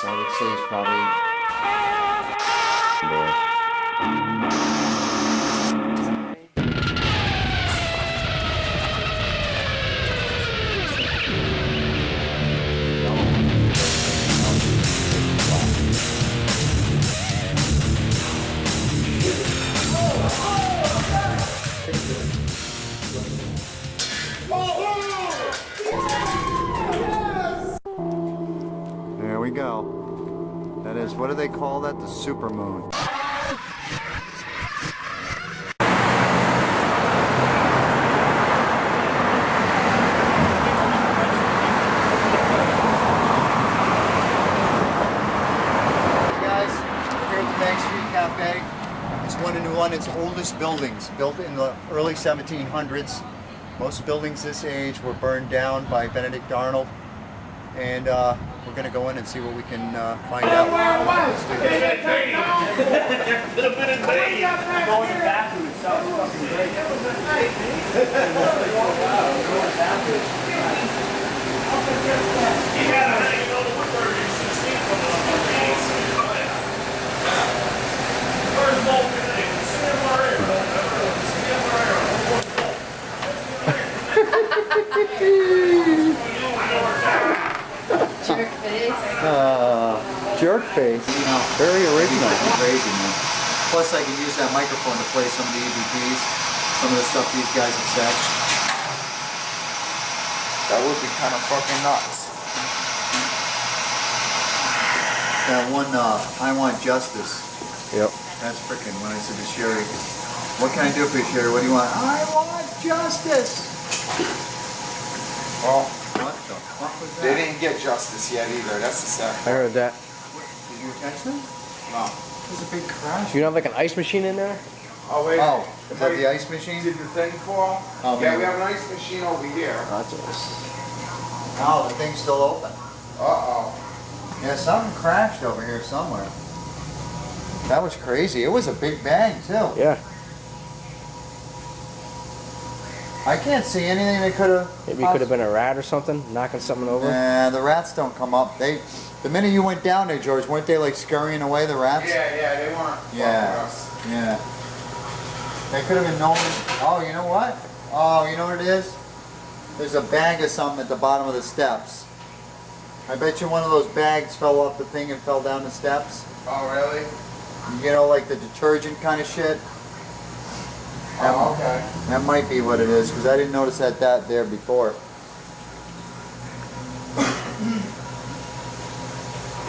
I would say it's probably. There we go. That is, what do they call that? The supermoon. Cafe. It's one of New London's oldest buildings, built in the early 1700s. Most buildings this age were burned down by Benedict Arnold, and we're going to go in and see what we can find out. Let's do this. Little bit of pain. Going to the bathroom, it sounds fucking great. You gotta hang on the woodwork 16 from the days. First bolt today. See him right Jerk face. Jerk face. Very original. Crazy, man. Plus, I can use that microphone to play some of the EVPs, some of the stuff these guys have said. That would be kind of fucking nuts. That one, I Want Justice. Yep. That's freaking when I said to Sherry, what can I do for you, Sherry? What do you want? I want justice! Well, What the fuck was that? they didn't get justice yet either. That's the sad. I heard that. Did you catch them? No. There's a big crash. Do you have like an ice machine in there? Oh, wait. Oh, is that the ice machine? Did the thing fall? Oh, yeah, maybe. we have an ice machine over here. That's nice. Oh, the thing's still open. Uh-oh. Yeah, something crashed over here somewhere. That was crazy. It was a big bang, too. Yeah. I can't see anything that could have... Maybe it could have been a rat or something, knocking something over. Nah, the rats don't come up. The minute you went down there, George, weren't they like scurrying away, the rats? Yeah, they weren't Yeah. fucking us. Yeah. They could have been known. Oh, you know what? Oh, you know what it is? There's a bag of something at the bottom of the steps. I bet you one of those bags fell off the thing and fell down the steps. Oh, really? You know, like the detergent kind of shit. Oh, okay. That might be what it is, because I didn't notice that there before.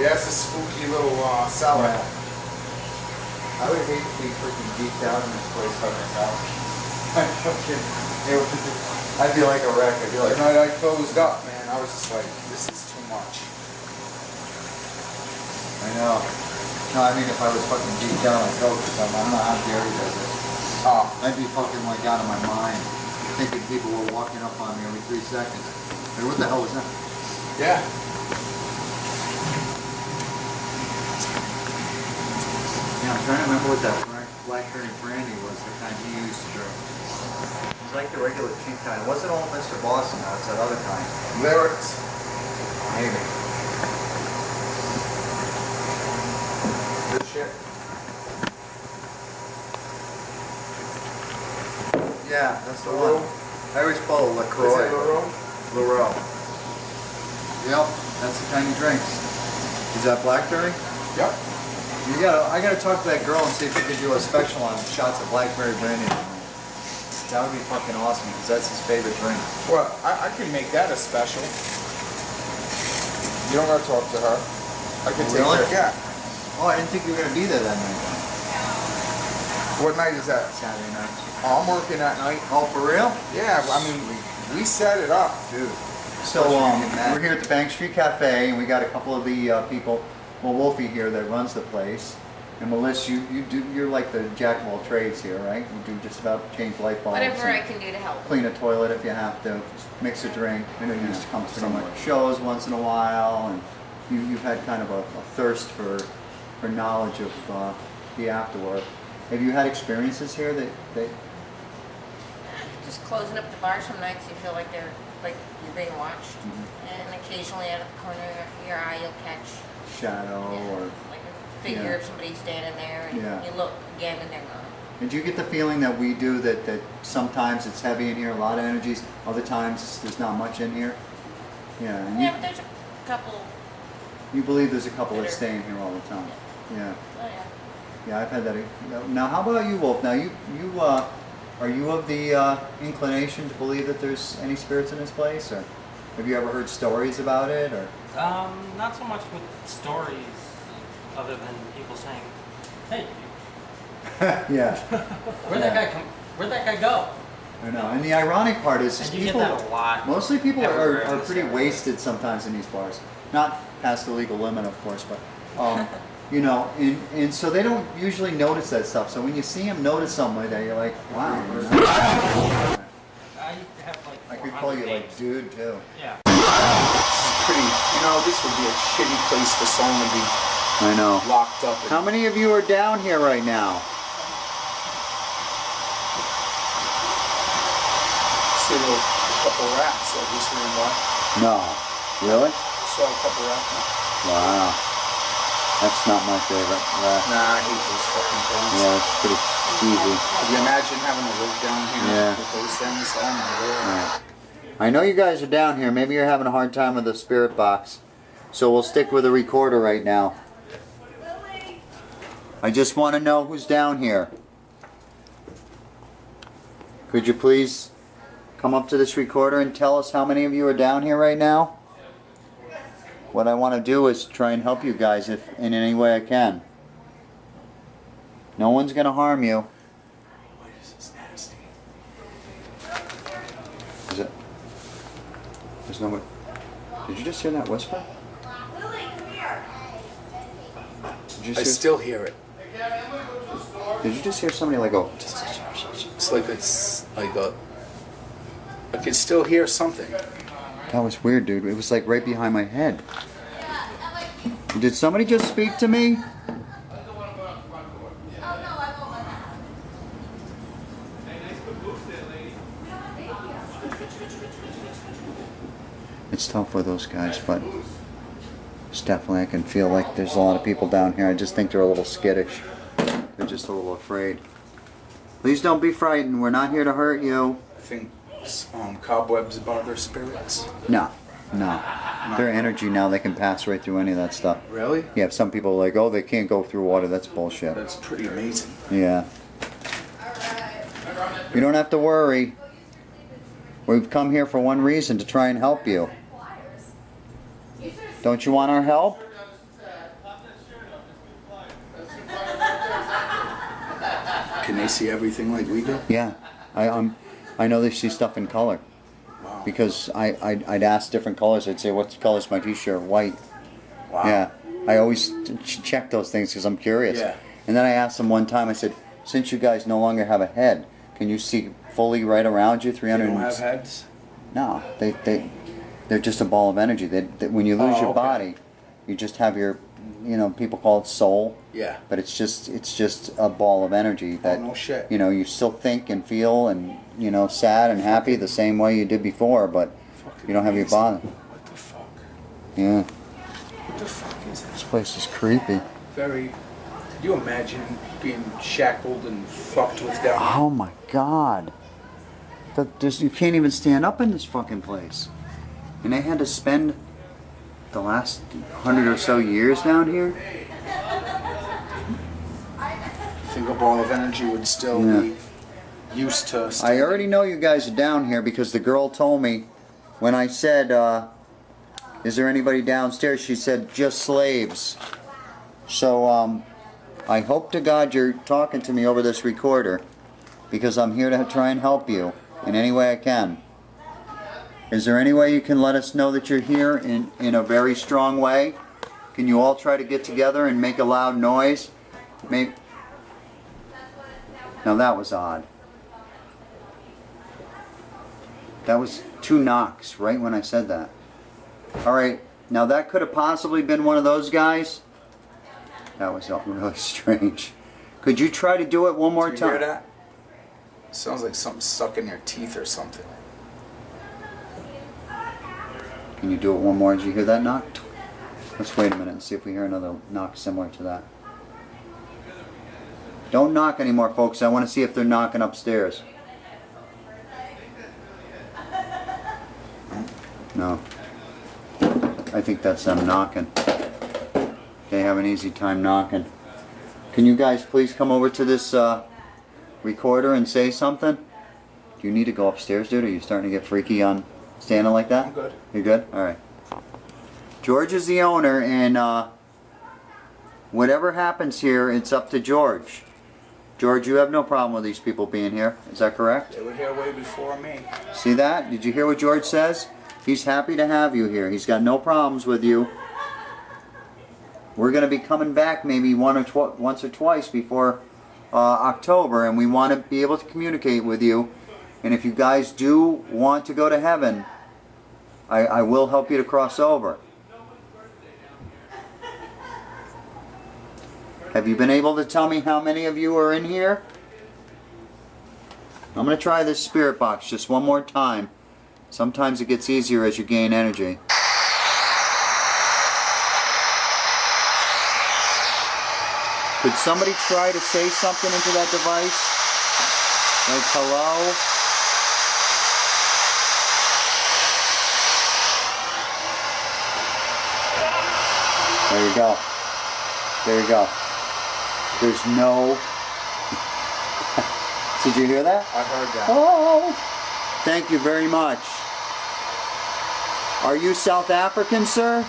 Yeah, it's a spooky little cellar. Yeah. I would hate to be freaking geeked out in this place by myself. I'd be like a wreck. I'd be The like, night I closed up, man, I was just like, this is too much. I know. No, I mean if I was fucking geeked out on coke or something, I don't know how Gary does it. Oh. I'd be fucking like out of my mind, thinking people were walking up on me every 3 seconds. Like, what the hell was that? Yeah. Yeah, I'm trying to remember what that blackberry brandy was, the kind he used to drink. It was like the regular cheap kind. It wasn't all Mr. Boston, though. It's that other kind. Lyrics. Maybe. Good shit. Yeah, that's the one. I always call it LaCroix. Is it LaRoe? LaRoe. Yep, that's the kind he drinks. Is that blackberry? Yep. I gotta talk to that girl and see if we could do a special on shots of blackberry brandy. That would be fucking awesome, because that's his favorite drink. Well, I can make that a special. You don't gotta talk to her. I can take Really? her. Yeah. Oh, I didn't think you were gonna be there that night. What night is that? Saturday night. Oh, I'm working that night. Oh, for real? Yeah, I mean, we set it up. Dude. So we're here at the Bank Street Cafe, and we got a couple of the people. Well, Wolfie here that runs the place, and Melissa, you're like the jack of all trades here, right? You do just about change light bulbs. Whatever I can do to help. Clean a toilet if you have to. Mix a drink. I know you used to come to some shows once in a while, and you've had kind of a thirst for knowledge of the afterwork. Have you had experiences here that just closing up the bar some nights. You feel like you're being watched, and occasionally out of the corner of your eye you'll catch shadow or like a figure of somebody standing there, and you look again and they're gone. And do you get the feeling that we do that sometimes it's heavy in here, a lot of energies, other times there's not much in here? Yeah. And Yeah, but there's a couple. you believe there's a couple that stay in here all the time? Yeah. Oh yeah. Yeah, I've had that. Now, how about you, Wolf? Now, are you of the inclination to believe that there's any spirits in this place, or have you ever heard stories about it, or? Not so much with stories, other than people saying, "Hey, Yeah. where'd that guy go?" I know. And the ironic part is And you people. get that a lot. Mostly people everywhere in are this pretty area. wasted sometimes in these bars. Not past the legal limit, of course, but. You know, and so they don't usually notice that stuff. So when you see them notice something like that, you're like, wow. You know? I have like. I could call you 400 like dude too. Yeah. Pretty, this would be a shitty place for someone to be I know. locked up in. How many of you are down here right now? See a little couple rats that just ran by. No. Really? Saw a couple rats. Wow. That's not my favorite. Nah, I hate those fucking things. Yeah, it's pretty easy. Could you imagine having to live down here Yeah. with those things? Oh my lord. Right. I know you guys are down here. Maybe you're having a hard time with the spirit box. So we'll stick with the recorder right now. I just want to know who's down here. Could you please come up to this recorder and tell us how many of you are down here right now? What I want to do is try and help you guys if in any way I can. No one's going to harm you. This is nasty. Is it? There's no way. Did you just hear that whisper? Did you I still hear it. Did you just hear somebody like go? It's like I can still hear something. That was weird, dude. It was like right behind my head. Did somebody just speak to me? It's tough with those guys, but it's definitely, I can feel like there's a lot of people down here. I just think they're a little skittish. They're just a little afraid. Please don't be frightened. We're not here to hurt you. I think cobwebs bother spirits. No. Their energy now, they can pass right through any of that stuff. Really? Yeah, some people are like, oh, they can't go through water. That's bullshit. That's pretty amazing. Yeah. You don't have to worry. We've come here for one reason, to try and help you. Don't you want our help? Can they see everything like we do? Yeah. I know they see stuff in color. Wow. Because I'd ask different colors. I'd say, what color's my t-shirt? White. Wow. Yeah. I always check those things because I'm curious. Yeah. And then I asked them one time, I said, since you guys no longer have a head, can you see fully right around you? 300. They don't have heads? No, they're just a ball of energy. When you lose your okay. body, you just have your, people call it soul. Yeah. But it's just a ball of energy that, no shit. You still think and feel and, sad and happy the same way you did before, but Fucking you don't have your amazing. body. What the fuck? Yeah, What the fuck is this this? place is creepy. Very. Could you imagine being shackled and fucked with down? Oh my God. You can't even stand up in this fucking place. And they had to spend the last 100 or so years down here? I think a ball of energy would still be used to. I already know you guys are down here because the girl told me when I said, is there anybody downstairs? She said, just slaves. So, I hope to God you're talking to me over this recorder because I'm here to try and help you in any way I can. Is there any way you can let us know that you're here in a very strong way? Can you all try to get together and make a loud noise? Now that was odd. That was 2 knocks right when I said that. Alright, now that could have possibly been one of those guys. That was really strange. Could you try to do it one more Did you time? hear that? Sounds like something stuck in your teeth or something. Can you do it one more? Did you hear that knock? Let's wait a minute and see if we hear another knock similar to that. Don't knock anymore, folks. I want to see if they're knocking upstairs. No. I think that's them knocking. They have an easy time knocking. Can you guys please come over to this recorder and say something? Do you need to go upstairs, dude? Are you starting to get freaky on standing like that? I'm good. You're good? Alright. George is the owner, and whatever happens here, it's up to George. George, you have no problem with these people being here. Is that correct? They were here way before me. See that? Did you hear what George says? He's happy to have you here. He's got no problems with you. We're going to be coming back maybe once or twice before October, and we want to be able to communicate with you. And if you guys do want to go to heaven, I will help you to cross over. Have you been able to tell me how many of you are in here? I'm going to try this spirit box just one more time. Sometimes it gets easier as you gain energy. Could somebody try to say something into that device? Like hello? There you go. There you go. There's no... Did you hear that? I heard that. Oh! Thank you very much. Are you South African, sir?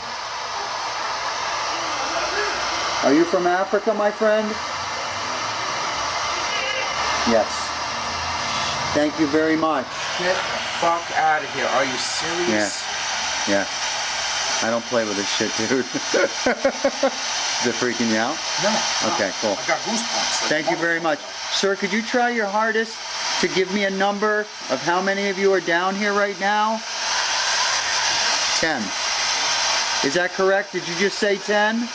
Are you from Africa, my friend? Yes. Thank you very much. Get the fuck out of here. Are you serious? Yeah. I don't play with this shit, dude. Is it freaking you out? No. Okay, cool. I got goosebumps. Like, Thank you very much. Sir, could you try your hardest to give me a number of how many of you are down here right now? 10. Is that correct? Did you just say 10?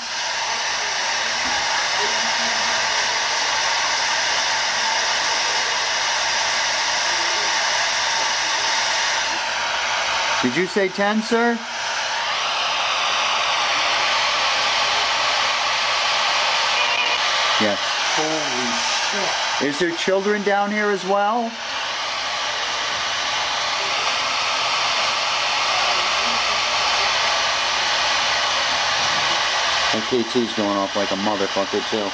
Did you say 10, sir? Yes. Holy shit. Is there children down here as well? My KT's going off like a motherfucker too.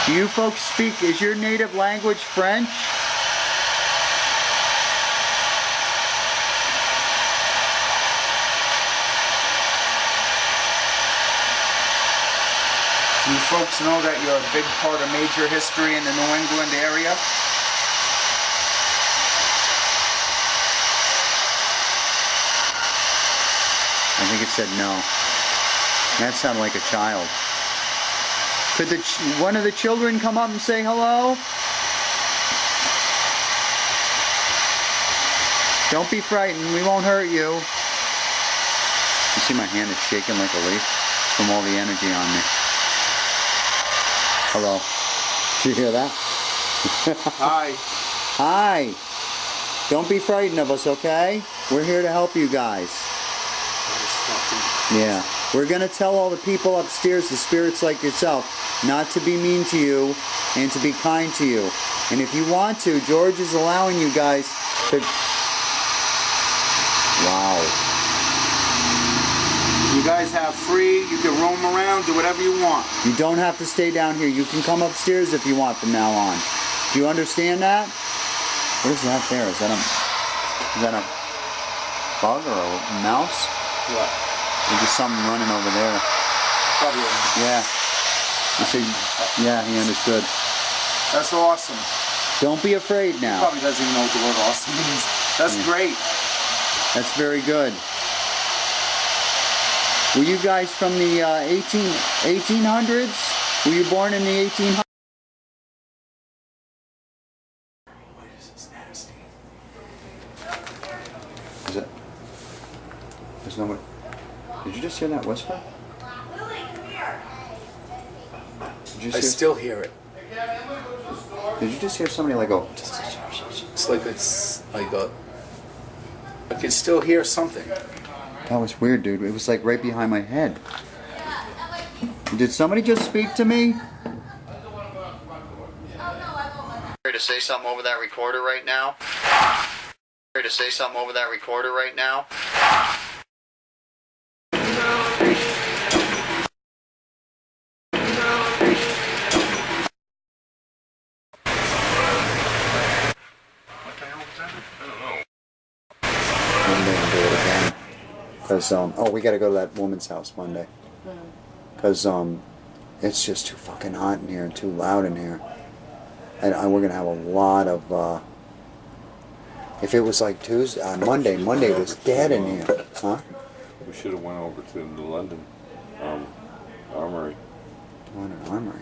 Do you folks speak, is your native language French? Do you folks know that you're a big part of major history in the New England area? I think it said no. That sounded like a child. Could one of the children come up and say hello? Don't be frightened, we won't hurt you. You see my hand is shaking like a leaf from all the energy on me. Hello. Did you hear that? Hi. Hi. Don't be frightened of us, okay? We're here to help you guys. Yeah. We're going to tell all the people upstairs, the spirits like yourself, not to be mean to you and to be kind to you. And if you want to, George is allowing you guys to... Wow. You guys have free, you can roam around, do whatever you want. You don't have to stay down here. You can come upstairs if you want from now on. Do you understand that? What is that there? Is that a bug or a mouse? What? There's just something running over there. Probably. Yeah. You see, yeah, he understood. That's awesome. Don't be afraid now. Probably doesn't even know what the word awesome means. That's great. That's very good. Were you guys from the 1800s? Were you born in the 1800s? This is nasty. Is it? There's no one. Did you just hear that whisper? Lily, come here. Did you I see? still hear it. Did you just hear somebody like go? It's like I can still hear something. That was weird, dude. It was like right behind my head. Did somebody just speak to me? To say something over that recorder right now? To say something over that recorder right now? Monday I'll do it again. Cause oh, we gotta go to that woman's house Monday. Cause it's just too fucking hot in here and too loud in here. And we're gonna have a lot of. If it was like Tuesday, Monday was dead in here, huh? We should have went over to the London Armory, London Armory.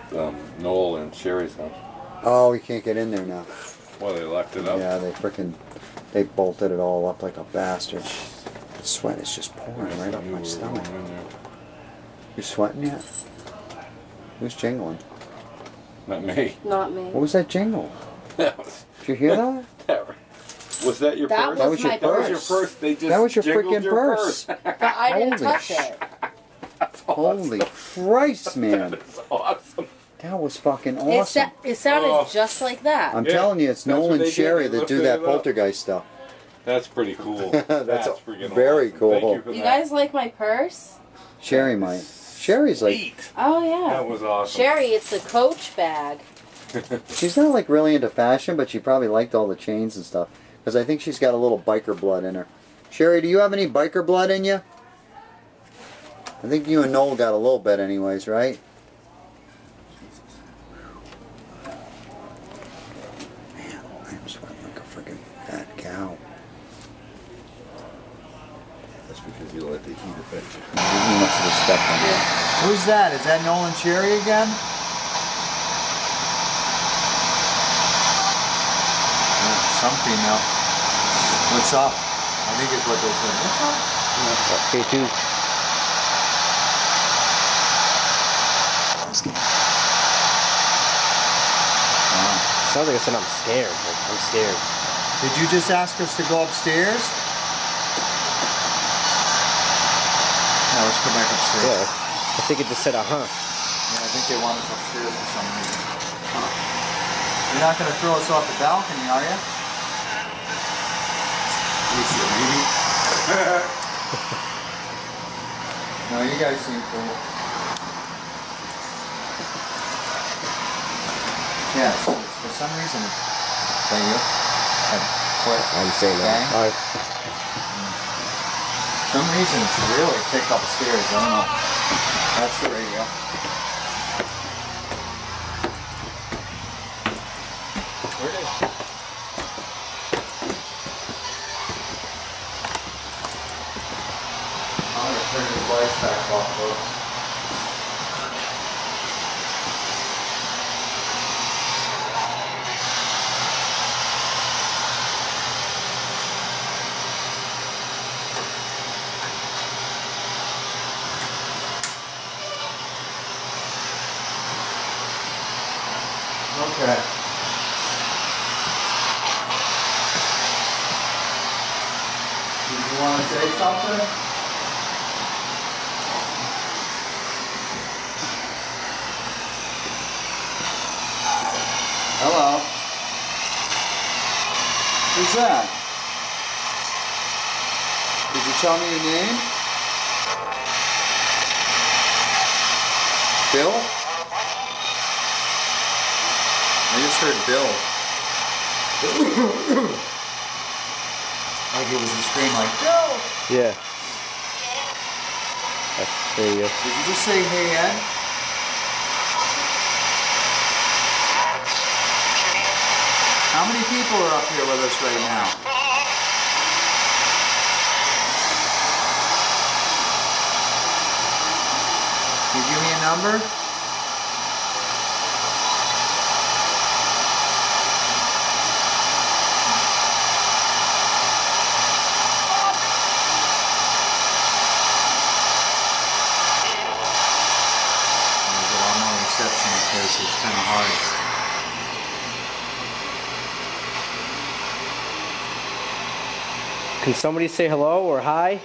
the Noel and Sherry's house. Oh, we can't get in there now. Well, they locked it up. Yeah, they bolted it all up like a bastard. The sweat is just pouring right up my stomach. You sweating yet? Who's jingling? Not me. Not me. What was that jingle? Did you hear that? Was that your That purse? That was your my That was your purse. purse. They just That was your jiggled freaking your purse. But I didn't Holy touch sh- it. Holy Christ, man. That's awesome. That was fucking awesome. It sounded Oh. just like that. I'm Yeah, telling you, it's that's Noel what and they did. Sherry They that do lifted that it up. poltergeist stuff. That's pretty cool. That's freaking very awesome. cool. Thank you for You that. guys like my purse? Sherry might. Sherry's like, Sweet. Oh yeah. That was awesome. Sherry, it's a Coach bag. she's not like really into fashion, but she probably liked all the chains and stuff. Because I think she's got a little biker blood in her. Sherry, do you have any biker blood in you? I think you and Noel got a little bit anyways, right? Man, I'm sweating like a freaking fat cow. That's because you let the heat affect you. He must have stepped on it. Who's that? Is that Noel and Sherry again? Some female. What's up? I think it's what they said. What's up? Okay, too. Sounds like I said I'm scared, but I'm scared. Did you just ask us to go upstairs? No, let's go back upstairs. Yeah. I think it just said, Yeah, I think they want us upstairs for some reason. You're not going to throw us off the balcony, are you? Maybe. No, you guys seem cool. Yeah, so for some reason, is that you? That foot I'm saying bang? that. Alright. For some reason, it's really thick upstairs. I don't know. That's the radio. Where is it? I'm gonna turn these lights back off, folks. Okay. Did you want to say something? Hello. Who's that? Did you tell me your name? Bill? I just heard Bill. Like it was a scream like, Bill! Yeah. There you go. Did you just say, hey, Ed? How many people are up here with us right now? Can you give me a number? Can somebody say hello or hi?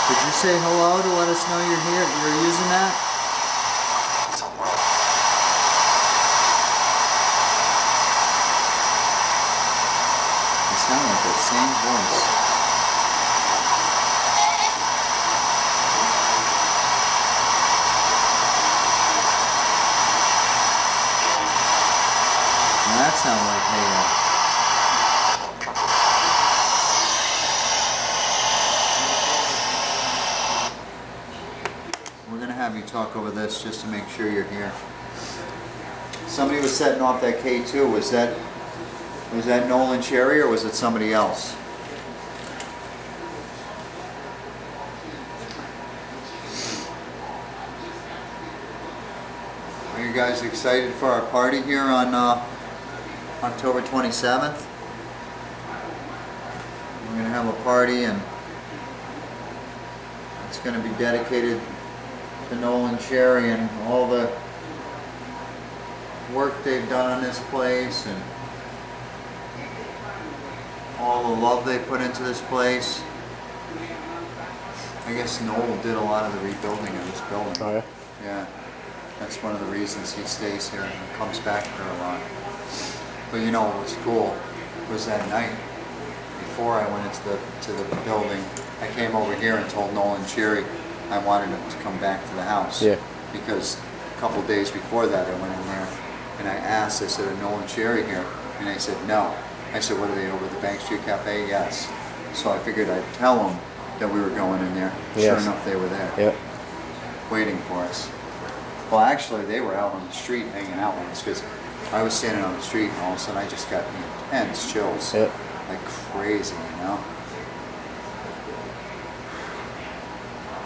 Did you say hello to let us know you're here? You're using that? They sound like the same voice. Now that sounds like We're gonna have you talk over this just to make sure you're here. Somebody was setting off that K2. Was that Nolan Cherry or was it somebody else? Are you guys excited for our party here on October 27th? We're gonna have a party and it's gonna be dedicated to Nolan Cherry and all the work they've done on this place and all the love they put into this place. I guess Noel did a lot of the rebuilding of this building. Oh yeah. Yeah, that's one of the reasons he stays here and comes back here a lot. But you know what's cool was that night before I went into the building, I came over here and told Nolan Cherry I wanted him to come back to the house. Yeah. Because a couple days before that I went in there and I asked, I said, "Are Nolan Cherry here?" And they said, "No." I said, "What are they, over the Bank Street Cafe?" "Yes." So I figured I'd tell them that we were going in there. Yes. Sure enough, they were there. Yep. Waiting for us. Well, actually, they were out on the street hanging out with us because I was standing on the street and all of a sudden I just got intense chills. Yep. Like crazy, you know?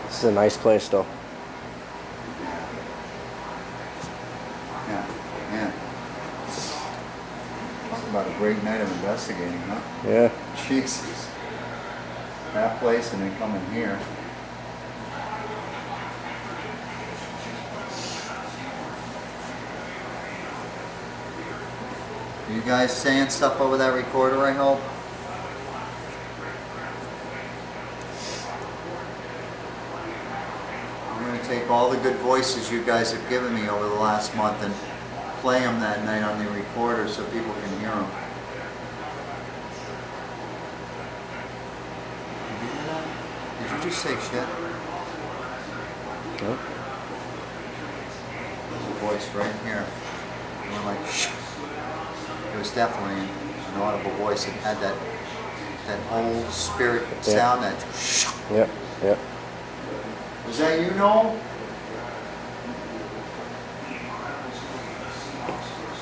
This is a nice place though. Yeah, yeah. Talk about a great night of investigating, huh? Yeah. Jesus. That place and then coming here. You guys saying stuff over that recorder, I hope? I'm going to take all the good voices you guys have given me over the last month and play them that night on the recorder so people can hear them. Did you hear that? Did you just say shit? Nope. There's a voice right here. And we're like, shh. It was definitely an audible voice. It had that old spirit sound, that shh. Yep. Yep. Was that you, Noel?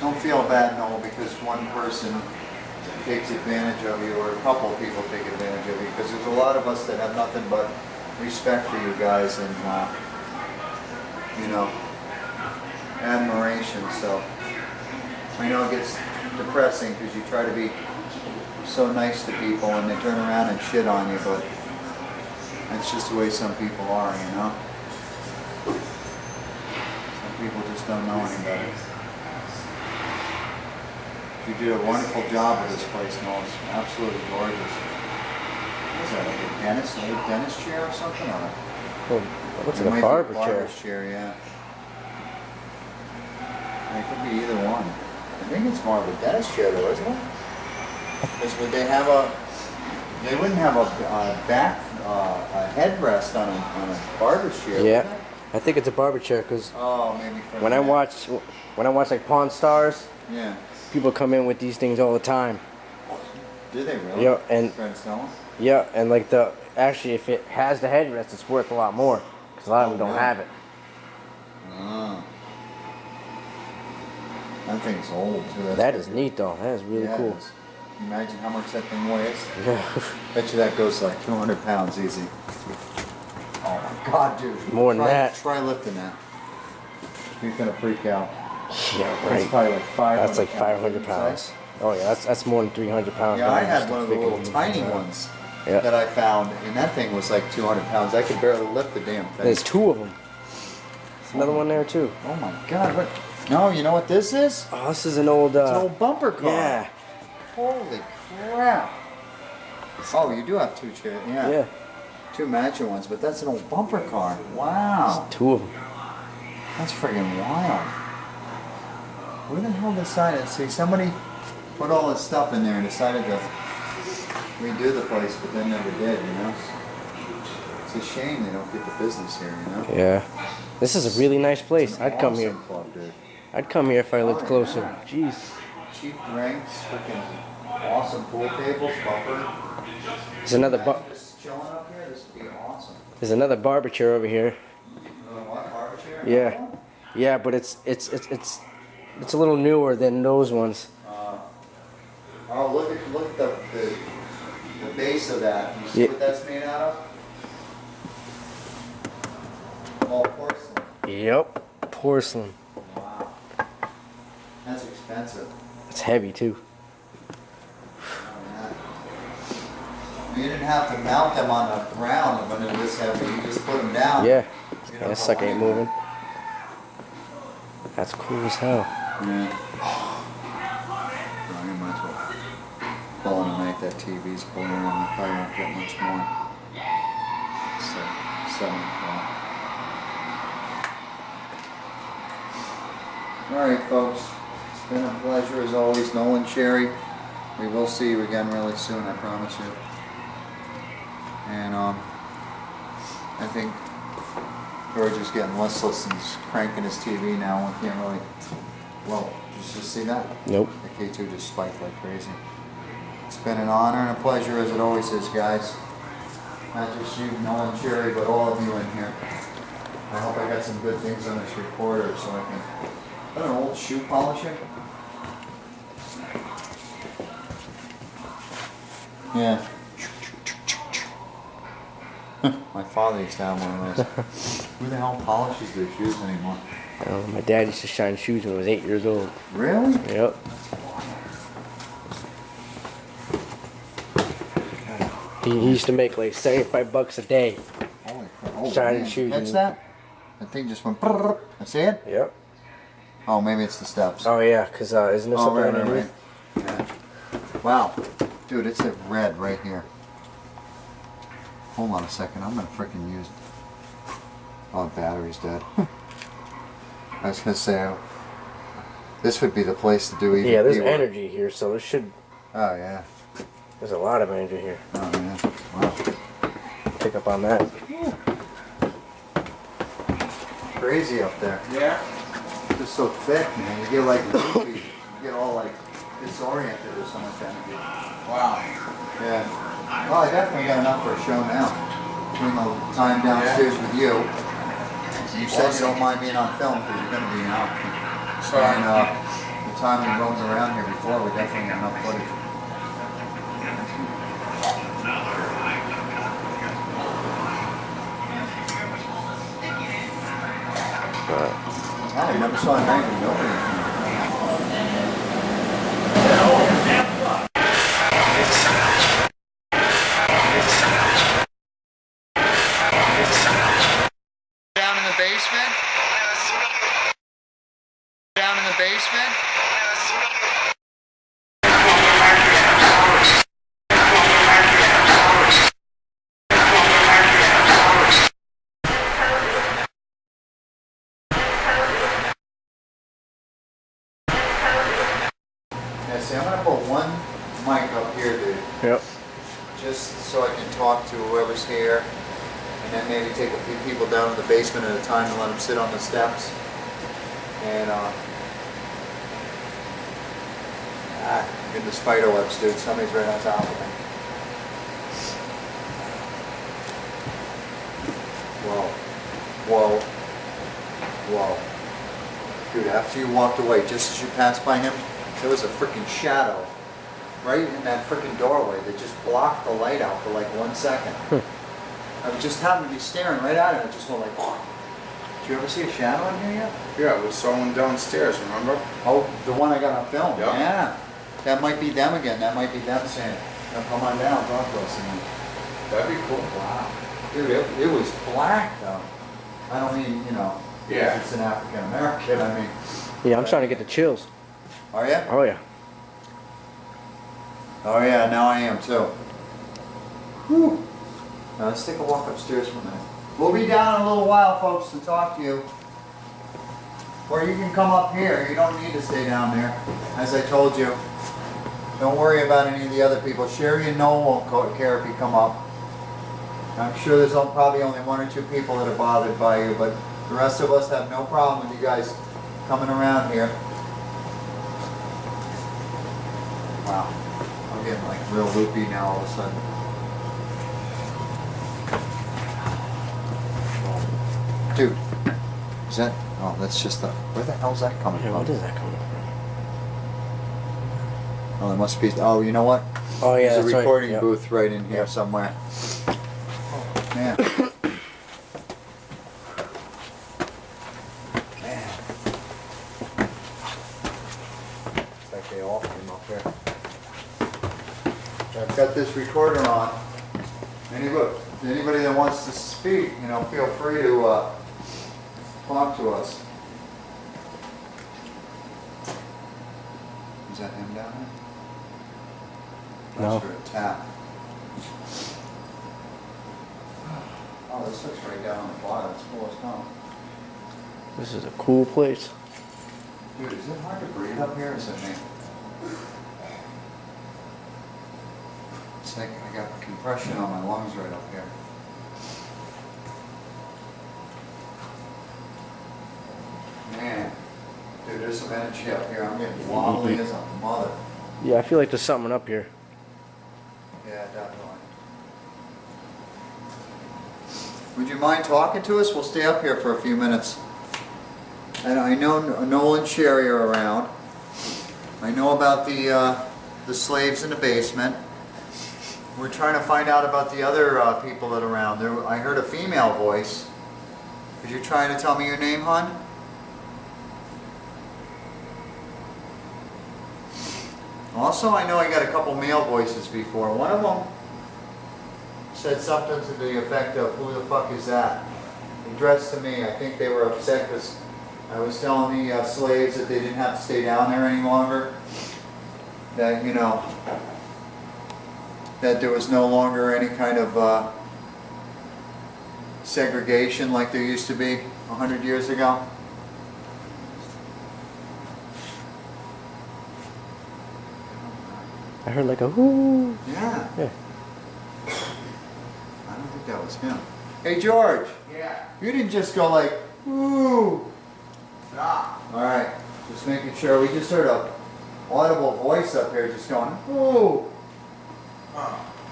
Don't feel bad, Noel, because one person takes advantage of you, or a couple of people take advantage of you, because there's a lot of us that have nothing but respect for you guys and, you know, admiration. So I know it gets depressing because you try to be so nice to people and they turn around and shit on you, but that's just the way some people are, you know? Some people just don't know any better. You did a wonderful job with this place, Noel. It's absolutely gorgeous. What is that, like a dentist, an old dentist chair or something? Or Well, it looks it like might a be barber chair. barber's chair, yeah. It could be either one. I think it's more of a dentist chair though, isn't it? Because would they have they wouldn't have a a headrest on a barber's chair, would Yeah. they? I think it's a barber chair because Oh, maybe for when the I neck. watch like Pawn Stars, Yeah. people come in with these things all the time. Do they really? Yeah, and Try to sell them? yeah, and like actually if it has the headrest, it's worth a lot more because a lot of them don't really? have it. Oh. That thing's old too. That's That is neat though. That is really Yeah, it cool. is. Can you imagine how much that thing weighs? Yeah. Bet you that goes like 200 pounds easy. Oh my God, dude. More than that. Try lifting that. You're gonna freak out. Yeah, That's right. probably like 500 That's like 500 wouldn't you pounds. say? Oh yeah, that's more than 300 pounds. Yeah, now, I just had to one of the figure little these tiny out. ones Yeah. that I found, and that thing was like 200 pounds. I could barely lift the damn thing. There's two of them. There's another one there too. Oh my God, what? No, you know what this is? Oh, this is an old. It's an old bumper car. Yeah. Holy crap. Oh, you do have two chairs. Yeah. Yeah. Two matching ones, but that's an old bumper car. Wow. Two of them. That's friggin' wild. Where the hell decided? See, somebody put all this stuff in there and decided to redo the place, but then never did, you know? It's a shame they don't get the business here, you know? Yeah. This is a really nice place. I'd come here. Awesome club, dude. I'd come here if I lived Oh, closer. yeah. Jeez. Cheap drinks, freaking awesome pool tables, bumper. There's another Just chilling up here, this would be awesome. There's another barber chair over here. What, barber chair? Yeah. Yeah, but it's a little newer than those ones. Oh, look at the base of that. You see Yeah. what that's made out of? All porcelain. Yep. Porcelain. Wow. That's expensive. It's heavy too. You didn't have to mount them on the ground when they're this heavy. You just put them down. Yeah. You Yeah, don't this sucker ain't know why. moving. That's cool as hell. Yeah. Well, you might as well call it a night. That TV's pulling around. I probably won't get much more. So, 7 o'clock. Alright, folks. It's been a pleasure as always. Nolan Cherry. We will see you again really soon, I promise you. And I think George is getting listless and he's cranking his TV now. We can't really. Well, did you just see that? Nope. The K2 just spiked like crazy. It's been an honor and a pleasure as it always is, guys. Not just you, Nolan Cherry, but all of you in here. I hope I got some good things on this recorder so I can. Is that an old shoe polisher? Yeah. My father used to have one of those. Who the hell polishes their shoes anymore? My dad used to shine shoes when I was 8 years old. Really? Yep. He used to make like $75 a day. Holy crap. Oh, Shining man. shoes. Catch that? That thing just went. I see it? Yep. Oh, maybe it's the steps. Oh yeah, cause isn't there Oh, something right. underneath? Yeah. Wow. Dude, it's a red right here. Hold on a second. I'm gonna freaking use. Oh, battery's dead. I was gonna say, this would be the place to do even. Yeah, there's keyword. energy here, so there should. Oh yeah. There's a lot of energy here. Oh yeah. Wow. Pick up on that. Crazy up there. Yeah. Just so thick, man. You get like loopy. You get all like disoriented or something like that. Wow. Yeah. Well, I definitely got enough for a show now. Between the time downstairs with you. You said you don't mind being on film because you're going to be now. Sorry. And the time we roamed around here before, we definitely got enough footage. I never saw an angry nobody. Down in the basement? Down in the basement? Yeah, see, I'm gonna put one mic up here, dude. Yep. Just so I can talk to whoever's here, and then maybe take a few people down in the basement at a time and let them sit on the steps. And in the spider webs, dude, somebody's right on top of me. Whoa, whoa, whoa, dude! After you walked away, just as you passed by him, there was a freaking shadow right in that freaking doorway that just blocked the light out for like 1 second. I just happened to be staring right at it. It just went like. Did you ever see a shadow in here yet? Yeah, we saw one downstairs, remember? Oh, the one I got on film. Yeah. Yeah. That might be them again. That might be them saying, "Come on down, talk to us." And That'd be cool. wow, dude, it was black though. I don't mean, you know, Yeah. It's an African American, I mean. Yeah, I'm starting to get the chills. Are you? Oh yeah. Oh yeah, now I am too. Whew. Now let's take a walk upstairs for a minute. We'll be down in a little while, folks, to talk to you. Or you can come up here. You don't need to stay down there. As I told you, don't worry about any of the other people. Sherry and Noel won't care if you come up. I'm sure there's probably only 1 or 2 people that are bothered by you, but the rest of us have no problem with you guys coming around here. Wow. I'm getting like real loopy now all of a sudden. Dude, is that, oh, that's just the, where the hell's that coming Yeah, from? what is that coming from? Oh, there must be, oh, you know what? Oh yeah, There's that's a recording right. Yep. booth right in here Yep. somewhere. Man. Man. It's like they all came up here. I've got this recorder on. Anybody that wants to speak, you know, feel free to talk to us. Is that him down there? No. That's for a tap. Oh, this looks right down on the bottom. It's cool as hell. This is a cool place. Dude, is it hard to breathe up here? Or is it me? It's like I got compression on my lungs right up here. Man, dude, there's some energy up here. I'm getting wobbly as a mother. Yeah, I feel like there's something up here. Yeah, definitely. Would you mind talking to us? We'll stay up here for a few minutes. And I know Noel and Sherry are around. I know about the slaves in the basement. We're trying to find out about the other people that are around. I heard a female voice. Could you try to tell me your name, hon? Also, I know I got a couple male voices before. One of them said something to the effect of, "Who the fuck is that?" Addressed to me. I think they were upset because I was telling the slaves that they didn't have to stay down there any longer. That, you know, that there was no longer any kind of segregation like there used to be 100 years ago. I heard like a whoo. Yeah. Yeah. I don't think that was him. Hey, George. Yeah. You didn't just go like, ooh. Nah. All right. Just making sure. We just heard a audible voice up here just going, ooh.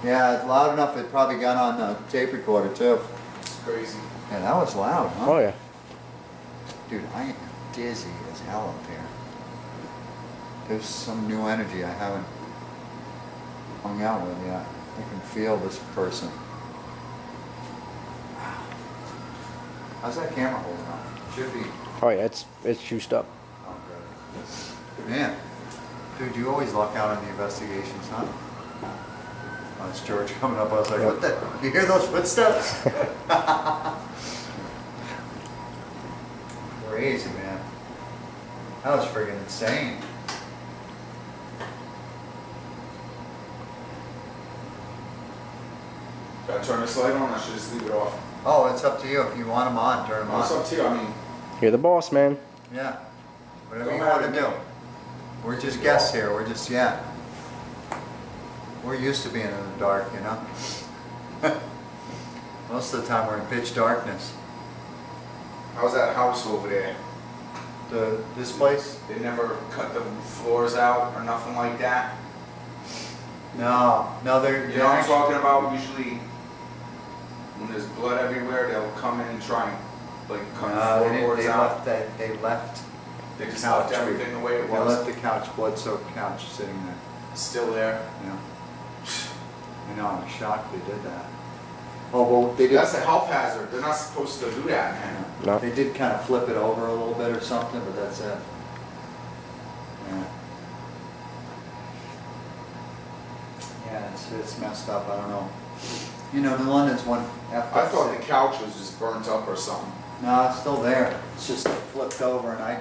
Yeah, it's loud enough it probably got on the tape recorder too. It's crazy. Yeah, that was loud, huh? Oh yeah. Dude, I am dizzy as hell up here. There's some new energy I haven't hung out with yet. I can feel this person. How's that camera holding on? Should be. Oh yeah, it's juiced up. Oh, good. Man, dude, you always luck out on the investigations, huh? Oh, it's George coming up. I was like, what the? You hear those footsteps? Crazy, man. That was friggin' insane. Should I turn this light on? I should just leave it off. Oh, it's up to you. If you want them on, turn them It's on. up to you. I mean, You're the boss, man. Yeah. Whatever Don't you matter want to to do. me. We're just guests here. We're just, yeah. We're used to being in the dark, you know? Most of the time we're in pitch darkness. how's that house over there? This place? They never cut the floors out or nothing like that? No, they're. You know what I'm talking about? Usually, when there's blood everywhere, they'll come in and try and like cut No, the they floorboards out. left that. They left. They just couch. left everything the way it They was. left the couch, blood-soaked couch, sitting there. It's still there. Yeah. I know. I'm shocked they did that. Oh well, they did. That's a health hazard. They're not supposed to do that, man. No. They did kind of flip it over a little bit or something, but that's it. Yeah. Yeah, it's messed up. I don't know. You know, the London's one. I thought the couch was just burnt up or something. No, it's still there. It's just flipped over, and I,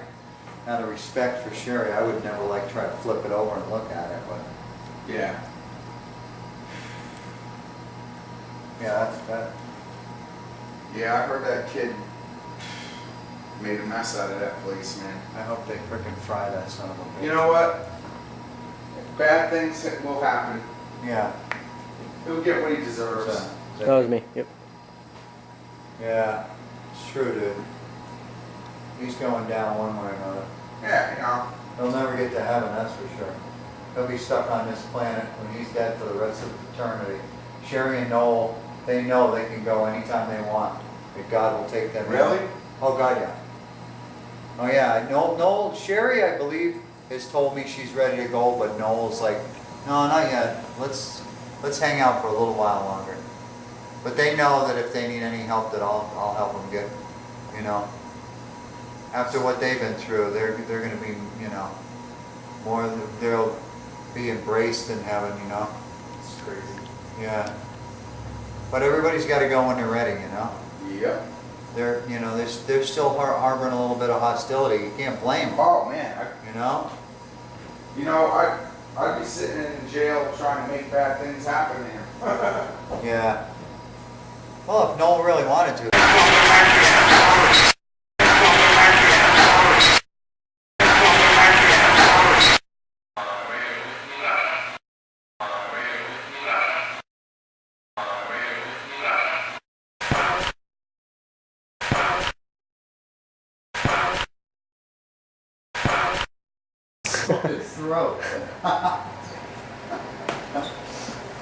out of respect for Sherry, I would never like try to flip it over and look at it, but Yeah. yeah, that's that. Yeah, I heard that kid made a mess out of that place, man. I hope they frickin' fry that son of a bitch. You know what? Bad things will happen. Yeah. He'll get what he deserves. So, That was me. Yep. yeah, it's true, dude. He's going down one way or another. Yeah, you know. He'll never get to heaven, that's for sure. He'll be stuck on this planet when he's dead for the rest of eternity. Sherry and Noel, they know they can go anytime they want. That God will take them. Really? Oh God, yeah. Oh yeah. Noel, Sherry, I believe, has told me she's ready to go, but Noel's like, no, not yet. Let's hang out for a little while longer. But they know that if they need any help, that I'll help them get. You know. After what they've been through, they're going to be, you know, more. They'll be embraced in heaven. You know. It's crazy. Yeah. But everybody's got to go when they're ready. You know. Yep. They're still harboring a little bit of hostility. You can't blame them. Oh man. You know. I'd be sitting in jail trying to make bad things happen there. Yeah. Well, if Noel really wanted to. His throat.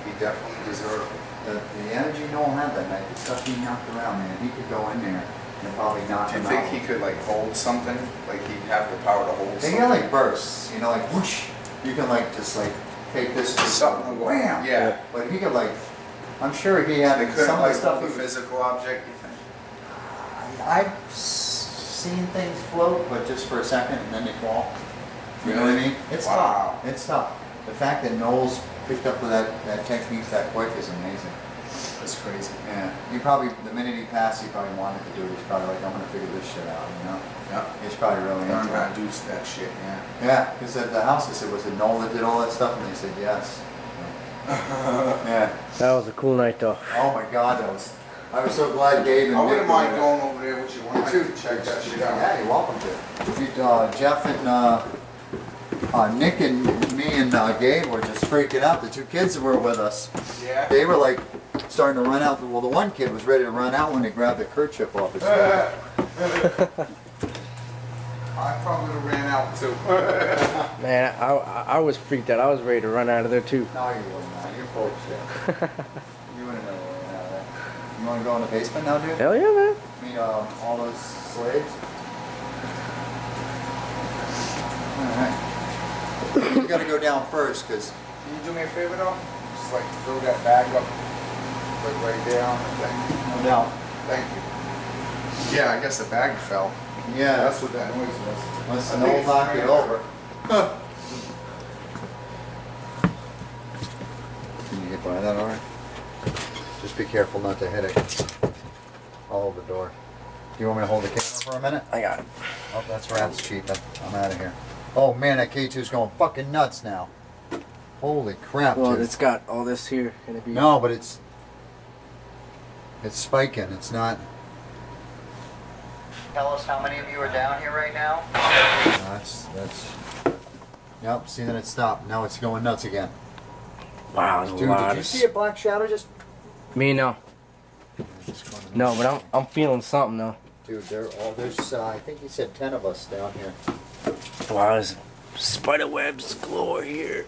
He definitely deserved it. The energy Noel had that night, the stuff he knocked around, man, he could go in there and probably knock Do you him think out. he could like hold something? Like he'd have the power to hold They something? got like bursts, you know, like whoosh. You can like just like take this and Something will go. wham. Yeah. But he could like, I'm sure he had They couldn't some of the like stuff. hold a He was, physical object, you think? I've seen things float, but just for a second and then they fall. You know what I mean? It's Wow. tough. It's tough. The fact that Noel's picked up with that technique that quick is amazing. That's crazy. Yeah. He probably, the minute he passed, he probably wanted to do it. He's probably like, I'm going to figure this shit out, you know? Yeah. He's probably really Learn into how it. to do that shit, yeah. Yeah, because at the house, I said, was it Noel that did all that stuff? And they said, yes. Yeah. That was a cool night, though. Oh my God, I was so glad Gabe and I Nick wouldn't were mind there. going over there with you one night to check that shit out. Yeah, you're welcome to. Jeff and Nick and me and Gabe were just freaking out. The two kids that were with us, Yeah. they were like starting to run out. Well, the one kid was ready to run out when they grabbed the kerchief off his head. I probably would have ran out too. Man, I was freaked out. I was ready to run out of there, too. No, you wouldn't. Man. You're full of shit. You wouldn't know way out of there. You want to go in the basement now, dude? Hell yeah, man. Meet all those slaves. All right. You got to go down first, because Can you do me a favor though? Just like throw that bag up, like right there on the thing. no doubt. Thank you. Yeah, I guess the bag fell. Yeah, That's what that noise was. unless I no think it's knock it right. over. Can you get by that all right? Just be careful not to hit it all over the door. Do you want me to hold the camera for a minute? I got it. Oh, that's rats cheap. I'm out of here. Oh man, that K2's going fucking nuts now. Holy crap, Well, dude. it's got all this here. Gonna be. No, but it's spiking. It's not. Tell us how many of you are down here right now. That's. Yep. See that it stopped. Now it's going nuts again. Wow, there's a Dude, lot did you of see a black shadow just? Me, no. No, but I'm feeling something, though. Dude, there's I think he said 10 of us down here. Wow, there's spider webs galore here.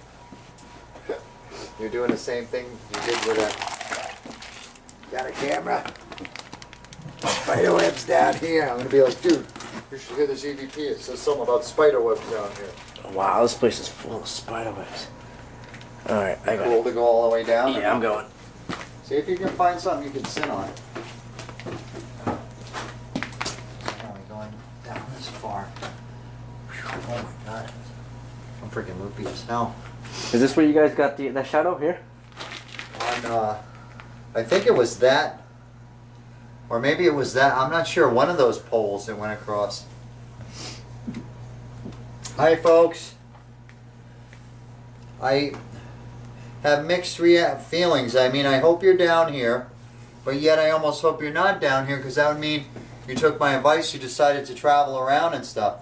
You're doing the same thing you did with that. Got a camera? Spider webs down here. I'm gonna be like, dude, you should hear this EVP. It says something about spider webs down here. Wow, this place is full of spider webs. Alright, I got Cool it. to go all the way down? Yeah, I'm going. See if you can find something you can sit on. Only going down this far. Oh my god. I'm freaking loopy as hell. Is this where you guys got that shadow here? On, I think it was that Or maybe it was that. I'm not sure. One of those poles that went across. Hi, folks. I have mixed feelings. I mean, I hope you're down here, but yet I almost hope you're not down here, because that would mean you took my advice, you decided to travel around and stuff.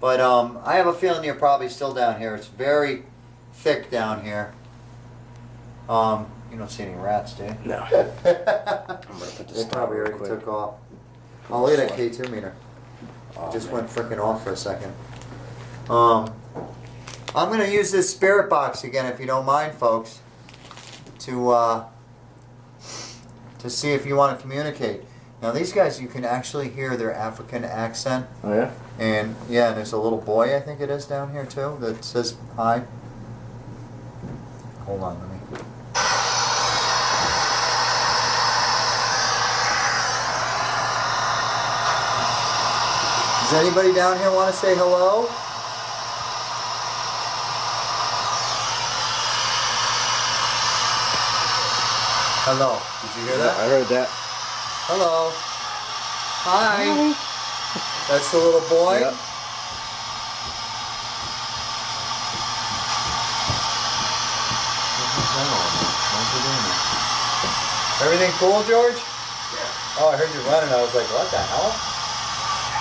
But I have a feeling you're probably still down here. It's very thick down here. You don't see any rats, do you? No. I'm gonna put this They probably down real already quick. took off. Oh, look at that K2 meter. Oh, Just man. went freaking off for a second. I'm going to use this spirit box again, if you don't mind, folks, to see if you want to communicate. Now, these guys, you can actually hear their African accent. Oh yeah. And yeah, there's a little boy, I think it is, down here too, that says hi. Hold on, let me. Does anybody down here want to say hello? Hello. Did you hear that? I heard that. Hello. Hi. That's the little boy. Yep. Everything cool, George? Yeah. Oh, I heard you running. I was like, what the hell?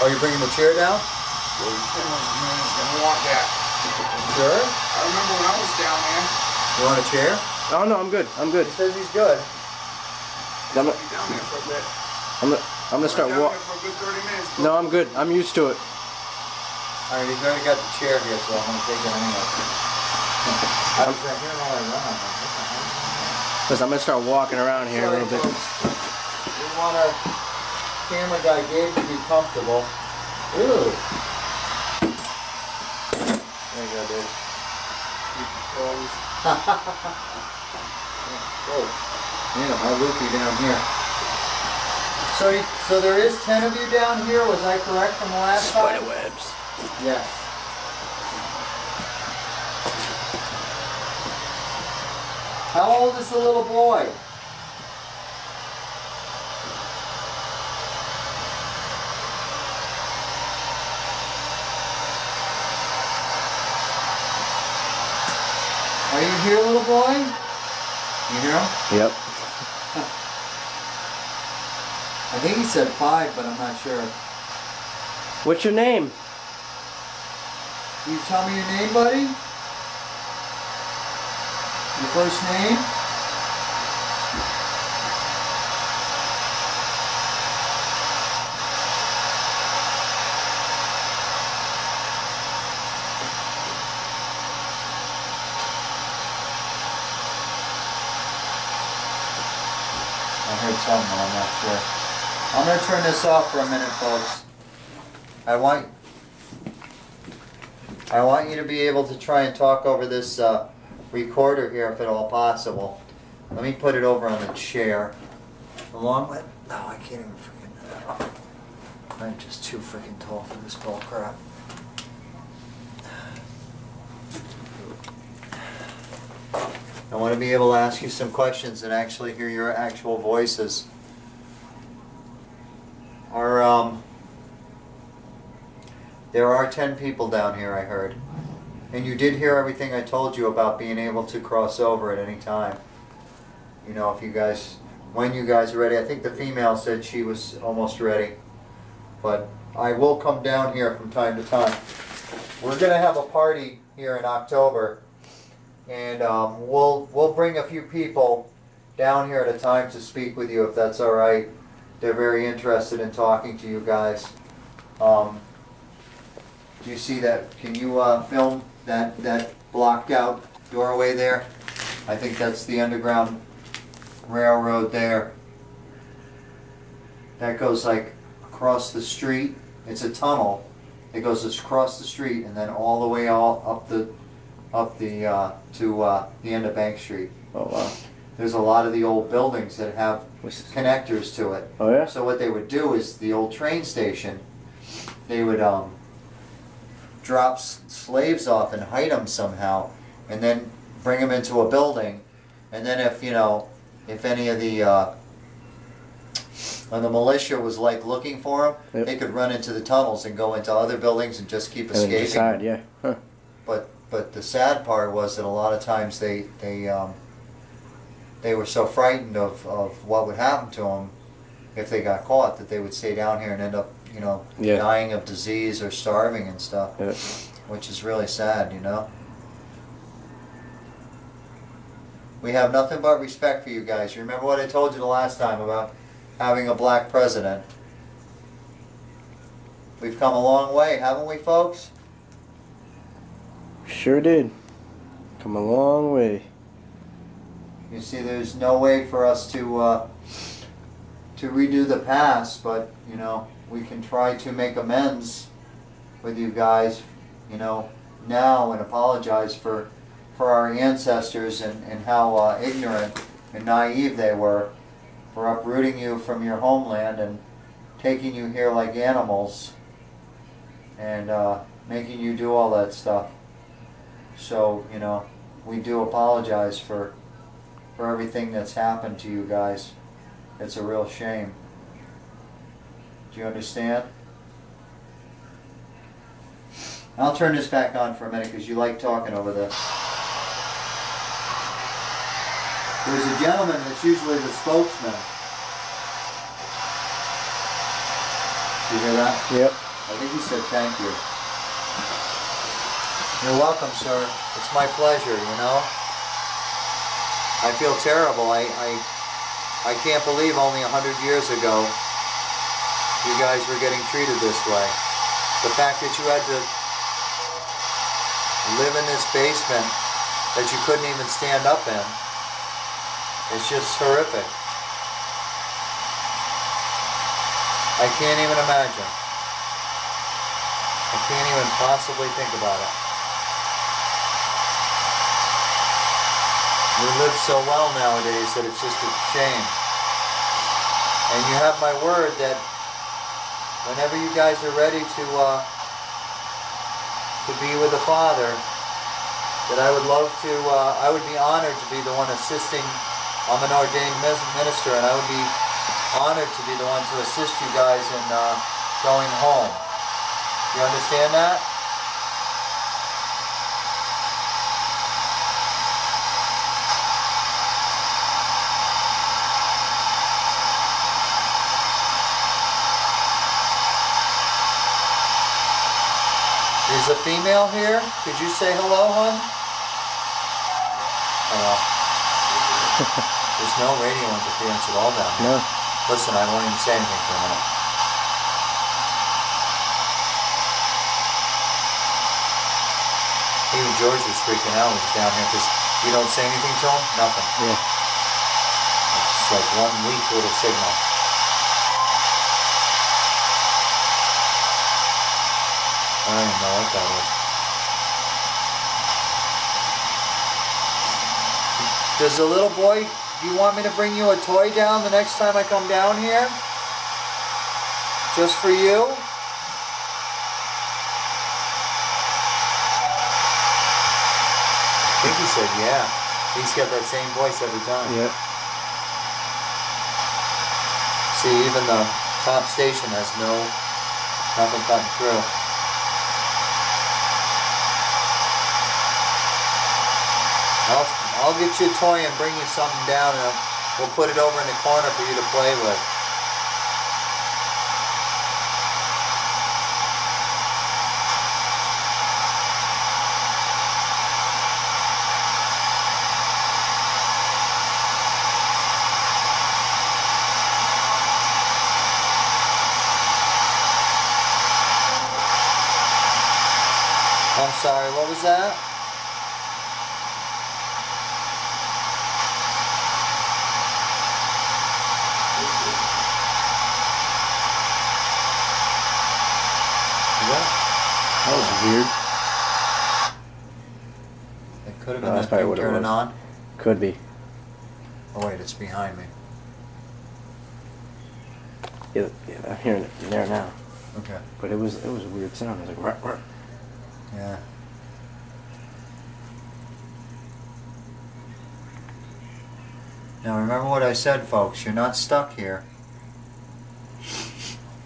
Oh, you're bringing the chair down? Well, you gonna want that. Sure. I remember when I was down there. You want a chair? Oh no, I'm good. I'm good. He says he's good. I'm gonna, Be down there for a bit. I'm gonna start Down walking. there for a good 30 minutes. No, I'm good. I'm used to it. All right, he's already got the chair here, so I'm going to take it anyway. I was hearing all I run. I'm like, what the hell? Cause I'm gonna start walking around here a Sorry, little bit. folks. We want our camera guy Gabe to be comfortable. Ooh. There you go, dude. Keep your clothes. Whoa. Man, how loopy down here. So there is 10 of you down here, was I correct from the last time? Spider webs. Yes. How old is the little boy? Are you here, little boy? You hear him? Yep. I think he said 5, but I'm not sure. What's your name? Can you tell me your name, buddy? Your first name? I heard something, but I'm not sure. I'm going to turn this off for a minute, folks. I want you to be able to try and talk over this recorder here if at all possible. Let me put it over on the chair. Along with... No, I can't even freaking... I'm just too freaking tall for this bull crap. I want to be able to ask you some questions and actually hear your actual voices. There are 10 people down here, I heard. And you did hear everything I told you about being able to cross over at any time. You know, if you guys, when you guys are ready. I think the female said she was almost ready. But I will come down here from time to time. We're going to have a party here in October. And we'll bring a few people down here at a time to speak with you, if that's all right. They're very interested in talking to you guys. Do you see that? Can you film that blocked out doorway there? I think that's the Underground Railroad there. That goes like across the street. It's a tunnel. It goes across the street and then all the way up to the end of Bank Street. Oh wow. There's a lot of the old buildings that have connectors to it. Oh yeah. So what they would do is the old train station, they would drop slaves off and hide them somehow, and then bring them into a building, and then if any of the when the militia was like looking for him, Yep. they could run into the tunnels and go into other buildings and just keep And then escaping. decide, yeah. Huh. But the sad part was that a lot of times they were so frightened of what would happen to them if they got caught that they would stay down here and end up, you know, Yeah. dying of disease or starving and stuff, Yeah. which is really sad, you know. We have nothing but respect for you guys. You remember what I told you the last time about having a black president? We've come a long way, haven't we, folks? Sure did. Come a long way. You see, there's no way for us to redo the past, but you know, we can try to make amends with you guys, you know, now and apologize for our ancestors and how ignorant and naive they were for uprooting you from your homeland and taking you here like animals and making you do all that stuff. So, you know, we do apologize for everything that's happened to you guys. It's a real shame. Do you understand? I'll turn this back on for a minute because you like talking over this. There's a gentleman that's usually the spokesman. You hear that? Yep. I think he said thank you. You're welcome, sir. It's my pleasure, you know. I feel terrible. I can't believe only 100 years ago you guys were getting treated this way. The fact that you had to live in this basement that you couldn't even stand up in, it's just horrific. I can't even imagine. I can't even possibly think about it. We live so well nowadays that it's just a shame. And you have my word that whenever you guys are ready to be with the Father, that I would love to, I would be honored to be the one assisting. I'm an ordained minister, and I would be honored to be the one to assist you guys in going home. You understand that? Is a female here? Could you say hello, hon? Hello. There's no radio interference at all down here. No. Listen, I won't even say anything for a minute. Even George was freaking out when he was down here because you don't say anything to him? Nothing. Yeah. It's like one weak little signal. I don't even know what that is. Does the little boy, do you want me to bring you a toy down the next time I come down here? Just for you? I think he said yeah. He's got that same voice every time. Yep. See, even the top station has nothing cutting through. I'll get you a toy and bring you something down and we'll put it over in the corner for you to play with. I'm sorry, what was that? That was weird. It could have No, been that's that probably thing what it turning was. on. Could be. Oh wait, it's behind me. Yeah, I'm hearing it from there now. Okay. But it was a weird sound. It was like, "Rah, rah." Yeah. Now remember what I said, folks. You're not stuck here.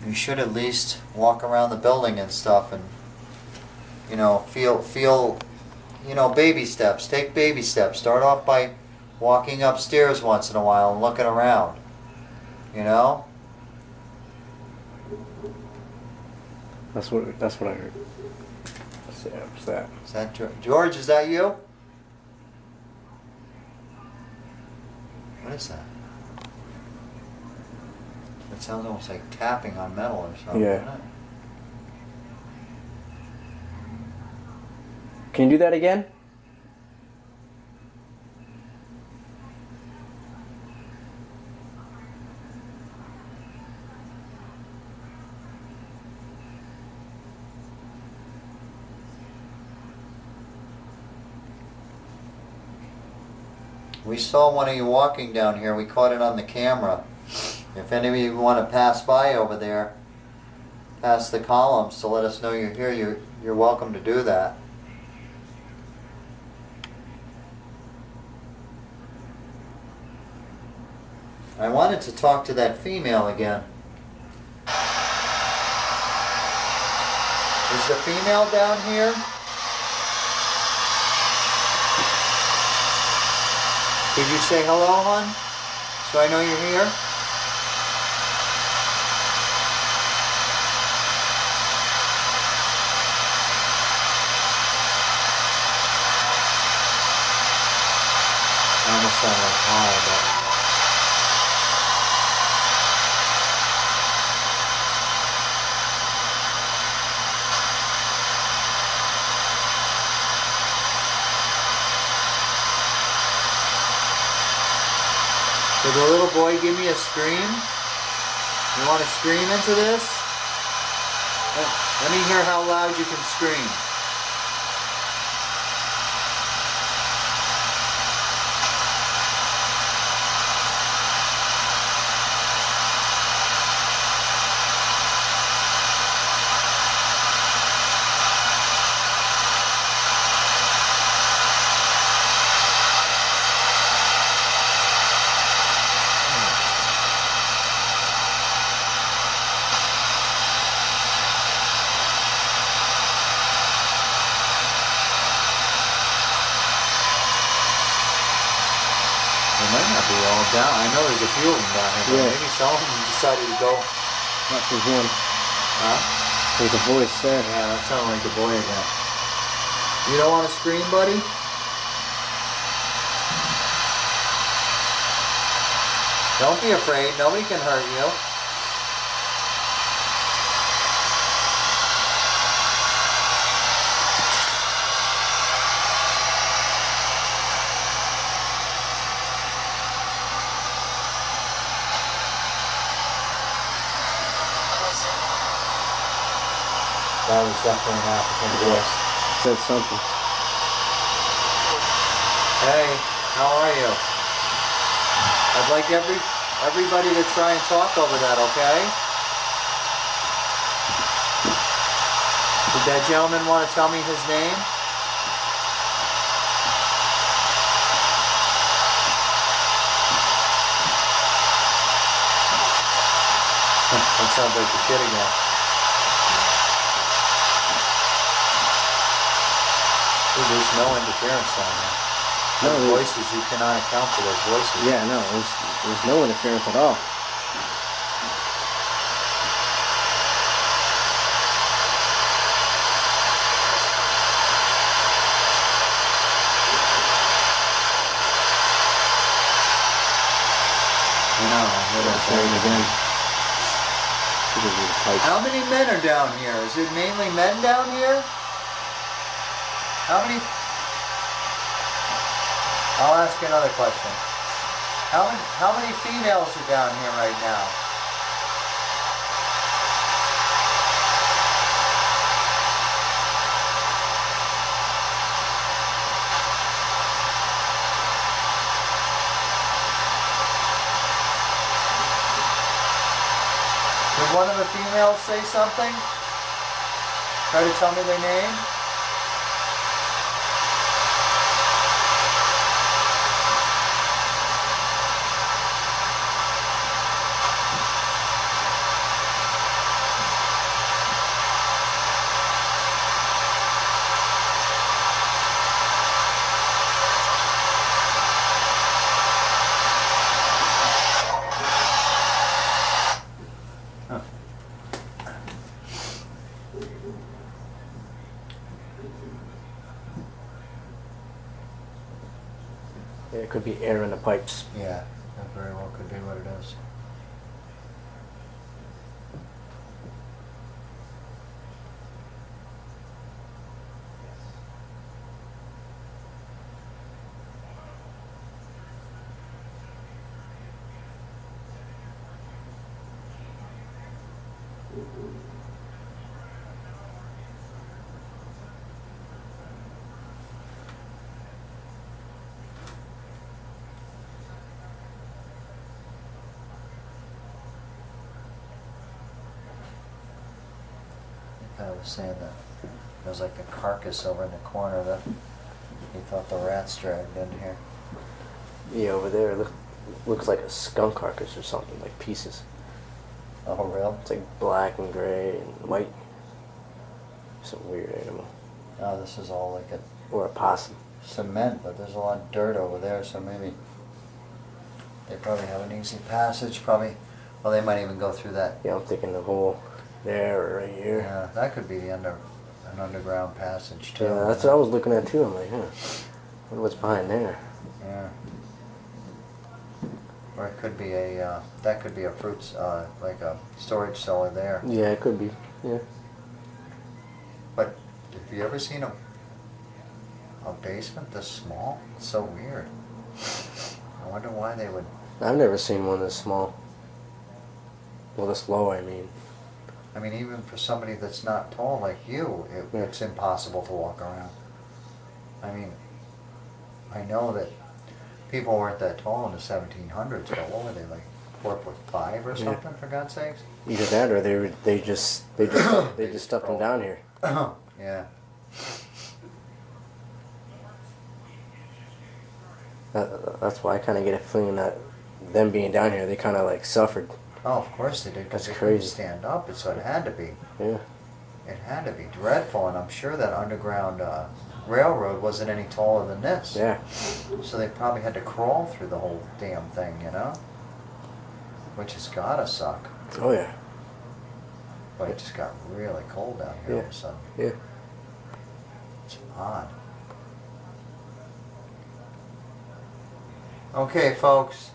you should at least walk around the building and stuff and, feel, baby steps. Take baby steps. Start off by walking upstairs once in a while and looking around, That's what I heard. What's that? Is that George, is that you? What is that? It sounds almost like tapping on metal or something. Yeah. Doesn't it? Can you do that again? We saw one of you walking down here. We caught it on the camera. If any of you want to pass by over there, past the columns to let us know you're here, you're welcome to do that. I wanted to talk to that female again. Is the female down here? Could you say hello, hon? So I know you're here? I almost sound like hi, but... Did the little boy give me a scream? You want to scream into this? Let me hear how loud you can scream. They might not be all down. I know there's a few of them down here, but Yeah. maybe some of them decided to go. Not for him. Huh? There's a voice there. Yeah, that sounded like the boy again. You don't want to scream, buddy? Don't be afraid. Nobody can hurt you. That was definitely an African voice. Said something. Hey, how are you? I'd like everybody to try and talk over that, okay? Did that gentleman want to tell me his name? That sounds like the kid again. Dude, there's no interference on there. No, Those there's- voices, you cannot account for those voices. Yeah, no, there's no interference at all. I know, I heard that Say it thing. again. People do the pipes. How many men are down here? Is it mainly men down here? How many? I'll ask another question. How many females are down here right now? Did one of the females say something? Try to tell me their name? Yeah, it could be air in the pipes. Yeah, that very well could be what it is. I was saying that there was like a carcass over in the corner that he thought the rats dragged in here. Yeah, over there looks like a skunk carcass or something, like pieces. Oh, real? It's like black and gray and white. Some weird animal. Oh, this is all like a Or a possum. cement, but there's a lot of dirt over there, so maybe they probably have an easy passage. Probably, well, they might even go through that. Yeah, I'm thinking the hole there or right here. Yeah, that could be an underground passage too. Yeah, that's what I was looking at too. I'm like, wonder what's behind there. Yeah. Or it could be a that could be a fruits like a storage cellar there. Yeah, it could be. Yeah. But have you ever seen a basement this small? It's so weird. I wonder why they would. I've never seen one this small. Well, this low, I mean. I mean, even for somebody that's not tall like you, it's impossible to walk around. I mean, I know that people weren't that tall in the 1700s, but what were they, like 4'5" or something, for God's sakes? Either that, or they just stuffed them down here. Yeah. That's why I kind of get a feeling that them being down here, they kind of like suffered. Oh, of course they did, because That's they couldn't crazy. stand up, so it had to be. Yeah. It had to be dreadful, and I'm sure that underground railroad wasn't any taller than this. Yeah. So they probably had to crawl through the whole damn thing, you know? Which has gotta suck. Oh yeah. But it just got really cold down here all of a sudden. Yeah. It's odd. Okay, folks.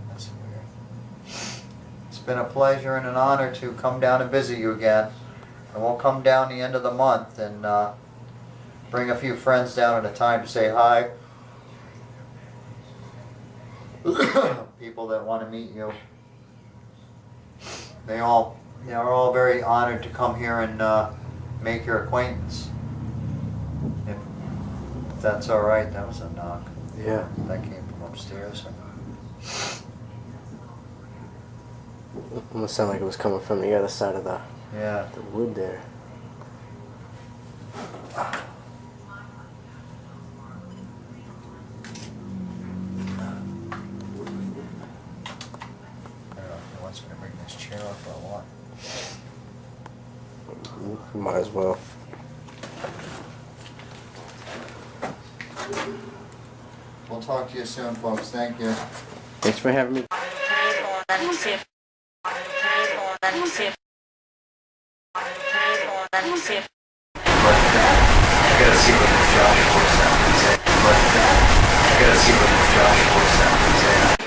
That's weird. It's been a pleasure and an honor to come down and visit you again. And we'll come down the end of the month and bring a few friends down at a time to say hi. People that want to meet you. They are all very honored to come here and make your acquaintance. If that's all right, that was a knock. Yeah. That came from upstairs. It almost sounded like it was coming from the other side of the Yeah. wood there. I don't know if he wants me to bring this chair up or what. Might as well. We'll talk to you soon, folks. Thank you. Thanks for having me. I gotta see what Josh works out and say. I gotta see what Josh works out and say.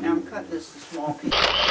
Now I'm cutting this in small pieces.